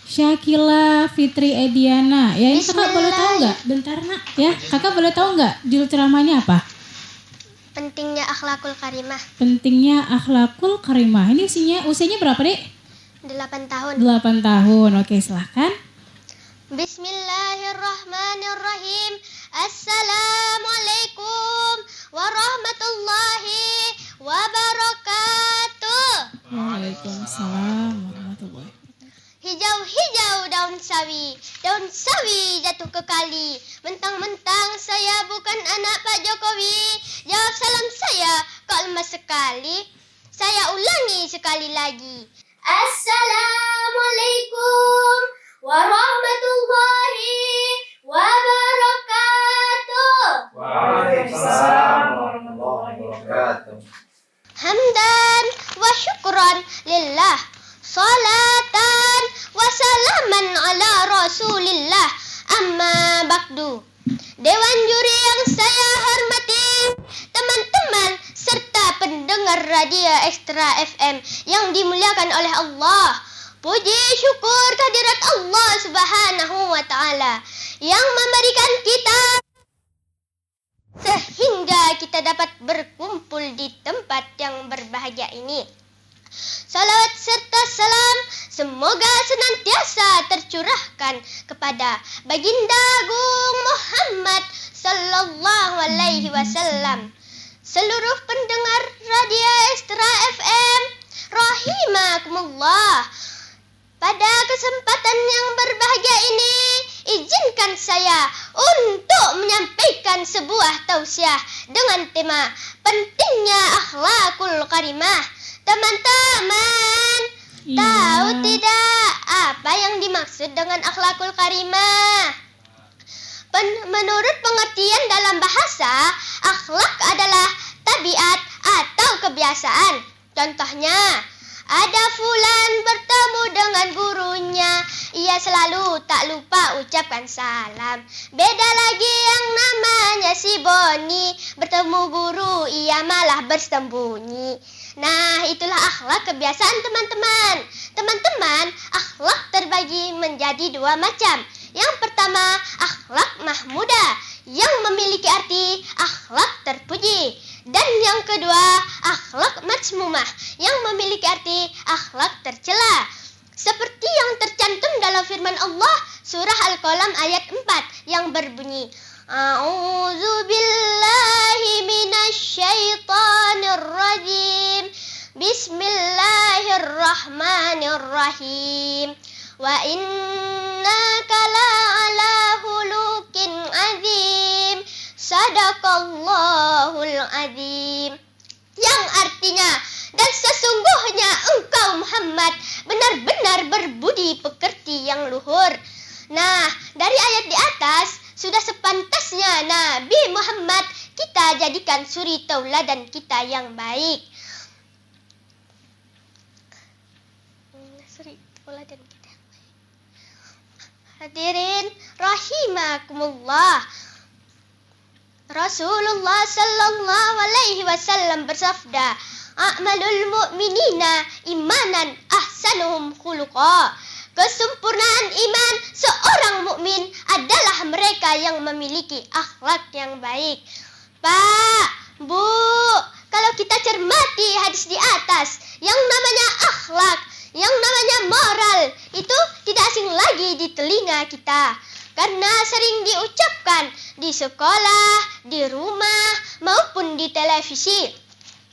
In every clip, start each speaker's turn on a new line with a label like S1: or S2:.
S1: Syakila Fitri Ediana. Ya, ini kakak boleh tahu nggak? Bentar nak, ya. Kakak boleh tahu nggak judul ceramahnya apa?
S2: Pentingnya akhlakul karimah.
S1: Pentingnya akhlakul karimah. Ini usianya berapa, Dek?
S2: 8 tahun.
S1: 8 tahun. Oke, silahkan.
S2: Bismillahirrahmanirrahim. Assalamualaikum warahmatullahi wabarakatuh.
S1: Waalaikumsalam warahmatullahi wabarakatuh.
S2: Hijau-hijau daun sawi jatuh ke kali. Mentang-mentang saya bukan anak Pak Jokowi. Jawab salam saya kok lemah sekali. Saya ulangi sekali lagi. Assalamualaikum warahmatullahi wabarakatuh.
S3: Waalaikumsalam warahmatullahi wabarakatuh.
S2: Hamdan wa syukran lillah. Salatan wa salaman ala rasulillah. Amma ba'du. Dewan juri yang saya hormati, teman-teman serta pendengar radio Ekstra FM yang dimuliakan oleh Allah. Puji syukur kehadirat Allah Subhanahu wa taala yang memberikan kita sehingga kita dapat berkumpul di tempat yang berbahagia ini. Salawat serta salam semoga senantiasa tercurahkan kepada Baginda Agung Muhammad sallallahu alaihi wasallam. Seluruh pendengar radio Ekstra FM rahimakumullah. Pada kesempatan yang berbahagia ini, izinkan saya untuk menyampaikan sebuah tausiah dengan tema pentingnya akhlakul karimah. Teman-teman, tahu tidak apa yang dimaksud dengan akhlakul karimah? Menurut pengertian dalam bahasa, akhlak adalah tabiat atau kebiasaan. Contohnya, ada fulan bertemu dengan gurunya, ia selalu tak lupa ucapkan salam. Beda lagi yang namanya si Boni, bertemu guru ia malah bersembunyi. Nah, itulah akhlak kebiasaan teman-teman. Teman-teman, akhlak terbagi menjadi 2 macam. Yang pertama, akhlak mahmudah yang memiliki arti akhlak terpuji. Dan yang kedua, akhlak mazmumah yang memiliki arti akhlak tercela. Seperti yang tercantum dalam firman Allah surah Al-Qalam ayat 4 yang berbunyi, A'udzu billahi minasyaitonir rajim. Bismillahirrahmanirrahim. Wa innaka la'ala khuluqin azim. Sadaqallahul azim. Yang artinya, dan sesungguhnya engkau Muhammad benar-benar berbudi pekerti yang luhur. Nah, dari ayat di atas sudah sepantasnya Nabi Muhammad kita jadikan suri tauladan kita yang baik. Suri tauladan kita. Hadirin rahimakumullah. Rasulullah sallallahu alaihi wasallam bersabda, "A'malul mu'minina imanan ahsanuhum khuluqa." Kesempurnaan iman seorang mukmin adalah mereka yang memiliki akhlak yang baik. Pak, Bu, kalau kita cermati hadis di atas, yang namanya akhlak, yang namanya moral, itu tidak asing lagi di telinga kita. Karena sering diucapkan di sekolah, di rumah, maupun di televisi.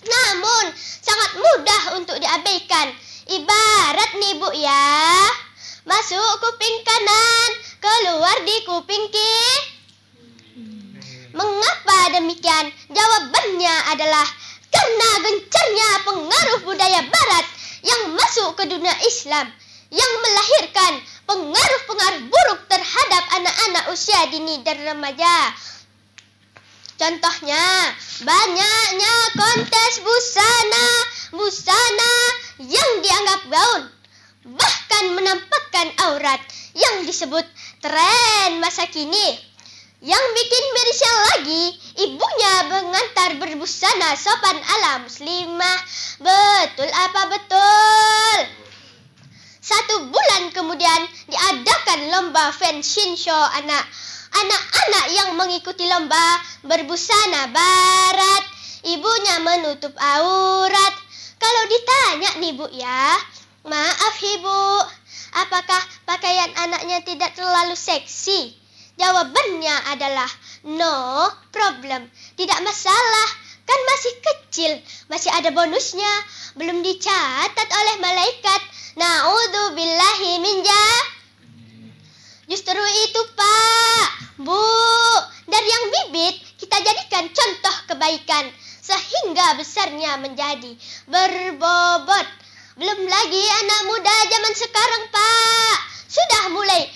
S2: Namun, sangat mudah untuk diabaikan. Ibarat nih Bu ya, masuk kuping kanan, keluar di kuping kiri. Mengapa demikian? Jawabannya adalah karena gencarnya pengaruh budaya barat yang masuk ke dunia Islam, yang melahirkan pengaruh-pengaruh buruk terhadap anak-anak usia dini dan remaja. Contohnya, banyaknya kontes busana yang dianggap gaun, bahkan menampakkan aurat yang disebut tren masa kini. Yang bikin mirisnya lagi, ibunya mengantar berbusana sopan ala muslimah. Betul apa betul? 1 bulan kemudian diadakan lomba fashion show anak. Anak-anak yang mengikuti lomba berbusana barat, ibunya menutup aurat. Kalau ditanya nih Bu ya, maaf Ibu, apakah pakaian anaknya tidak terlalu seksi? Jawabannya adalah no problem, tidak masalah. Kan masih kecil, masih ada bonusnya, belum dicatat oleh malaikat. Na'udzubillahi min Justru itu Pak, Bu, dari yang bibit kita jadikan contoh kebaikan sehingga besarnya menjadi berbobot. Belum lagi anak muda zaman sekarang Pak, sudah mulai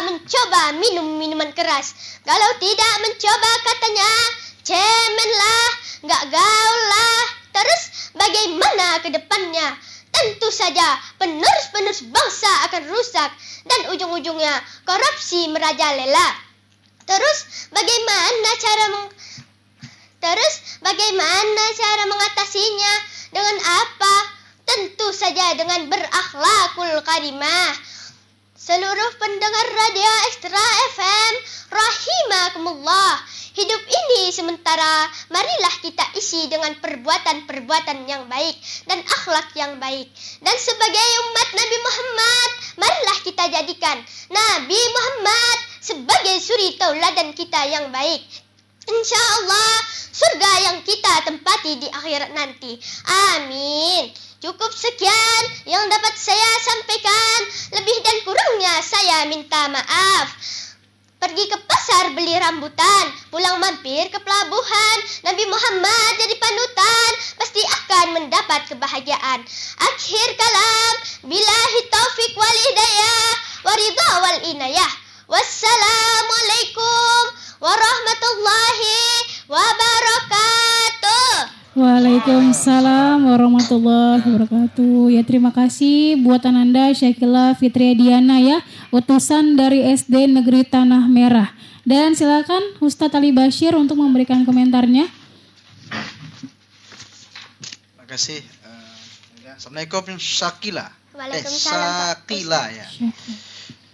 S2: mencoba minum minuman keras. Kalau tidak mencoba katanya cemen lah, nggak gaul lah. Terus bagaimana ke depannya? Tentu saja penerus-penerus bangsa akan rusak dan ujung-ujungnya korupsi merajalela. Terus bagaimana cara mengatasinya? Dengan apa? Tentu saja dengan berakhlakul karimah. Seluruh pendengar radio Ekstra FM, rahimakumullah. Hidup ini sementara, marilah kita isi dengan perbuatan-perbuatan yang baik dan akhlak yang baik. Dan sebagai umat Nabi Muhammad, marilah kita jadikan Nabi Muhammad sebagai suri tauladan kita yang baik. Insya Allah, surga yang kita tempati di akhirat nanti. Amin. Cukup sekian yang dapat saya sampaikan. Lebih dan kurangnya saya minta maaf. Pergi ke pasar beli rambutan, pulang mampir ke pelabuhan. Nabi Muhammad jadi panutan, pasti akan mendapat kebahagiaan. Akhir kalam, billahi taufik wal hidayah, waridha wal inayah. Wassalamualaikum warahmatullahi wabarakatuh.
S1: Waalaikumsalam warahmatullahi wabarakatuh. Ya, terima kasih buat Ananda Syakila Fitria Diana ya, utusan dari SD Negeri Tanah Merah. Dan silakan Ustadz Ali Bashir untuk memberikan komentarnya.
S4: Terima kasih. Assalamualaikum Syakila.
S2: Waalaikumsalam.
S4: Syakila ya.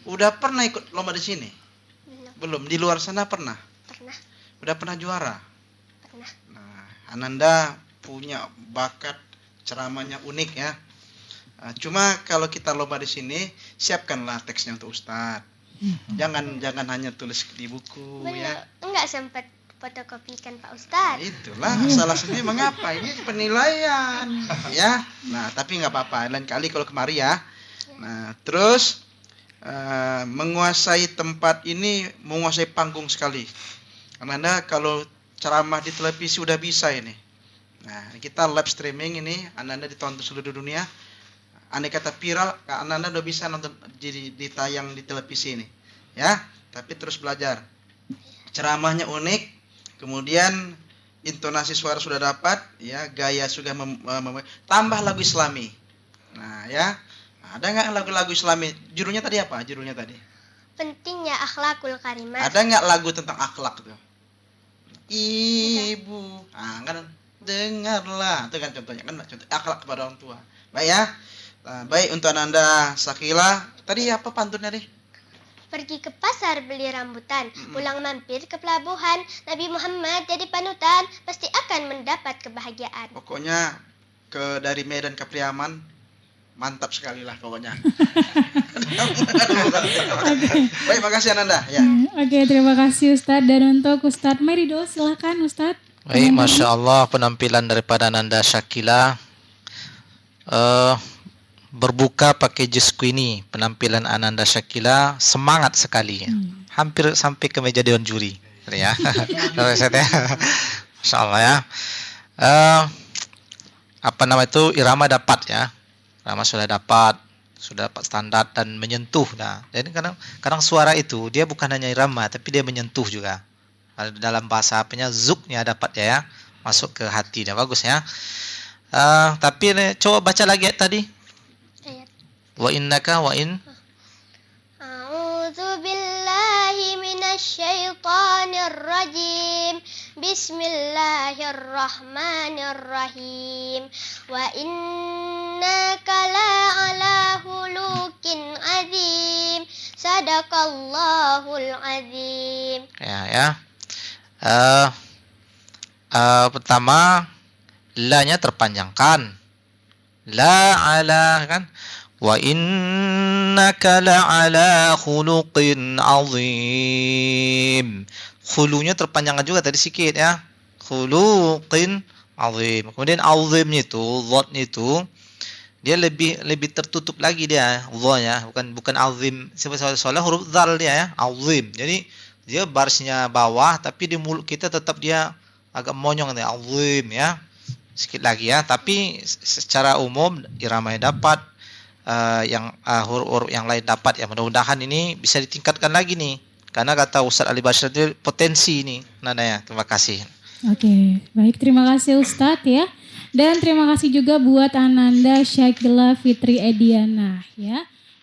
S4: Udah pernah ikut lomba di sini? Belum. Di luar sana pernah?
S2: Pernah.
S4: Udah pernah juara?
S2: Pernah.
S4: Nah, Ananda punya bakat ceramahnya unik ya. Cuma kalau kita lomba di sini, siapkanlah teksnya untuk Ustadz. Jangan hanya tulis di buku.
S2: Benar.
S4: Ya.
S2: Enggak sempat fotokopikan Pak Ustadz.
S4: Itulah alasannya mengapa ini penilaian ya. Nah, tapi nggak apa-apa. Lain kali kalau kemari ya. Nah, terus menguasai tempat ini, menguasai panggung sekali. Anda kalau ceramah di televisi udah bisa ini. Nah, kita live streaming ini, Anda ditonton seluruh dunia. Andai kata viral, Anda udah bisa nonton ditayang di televisi ini. Ya, tapi terus belajar. Ceramahnya unik, kemudian intonasi suara sudah dapat, ya, gaya sudah tambah lagu Islami. Nah, ya. Ada nggak lagu-lagu Islami? Judulnya tadi apa? Judulnya tadi?
S2: Pentingnya akhlakul karimah.
S4: Ada nggak lagu tentang akhlak tuh? Ibu, kan dengarlah, itu kan contohnya kan contoh akhlak kepada orang tua. Baik ya. Nah, baik untuk Ananda Syakila. Tadi apa pantunnya deh?
S2: Pergi ke pasar beli rambutan, pulang mampir ke pelabuhan. Nabi Muhammad jadi panutan, pasti akan mendapat kebahagiaan.
S4: Pokoknya dari Medan ke Priaman mantap sekali lah pokoknya. Baik, makasih Ananda. Ya.
S1: Oke, terima kasih Ustadz. Dan untuk Ustadz Merido, silakan Ustadz.
S5: Baik, Masya Allah penampilan daripada Ananda Syakila. Berbuka pakai jus ini, penampilan Ananda Syakila semangat sekali. Hampir sampai ke meja dewan juri. Ya. Masya Allah ya. Apa nama itu, irama dapat ya. Irama sudah dapat standar dan menyentuh. Nah, jadi kadang suara itu dia bukan hanya irama, tapi dia menyentuh juga. Dalam bahasa apanya, zuknya dapat ya, masuk ke hati. Dah bagus ya. Tapi coba baca lagi tadi.
S2: Ayat.
S5: Wa innaka wa in.
S2: A'udzu billahi minasyaitonir rajim. Bismillahirrahmanirrahim. Wa innaka la'ala hulukin azim. Sadaqallahul azim.
S5: Ya. Pertama, la-nya terpanjangkan. La ala kan. Wa innaka la'ala khuluqin azim. Khulunya terpanjangkan juga tadi sedikit ya. Khuluqin azim. Kemudian azimnya itu, dhatnya itu dia lebih tertutup lagi dia, dha-nya, bukan azim. Soalnya huruf dzal dia ya, azim. Jadi dia barisnya bawah tapi di mulut kita tetap dia agak monyong dia, azim ya. Sedikit lagi ya, tapi secara umum iramanya dapat, huruf-huruf yang lain dapat ya. Mudah-mudahan ini bisa ditingkatkan lagi nih, karena kata Ustaz Ali Bashir itu potensi ini Nana ya. Terima kasih.
S1: Oke, baik, terima kasih Ustadz ya. Dan terima kasih juga buat Ananda Syakila Fitri Ediana ya.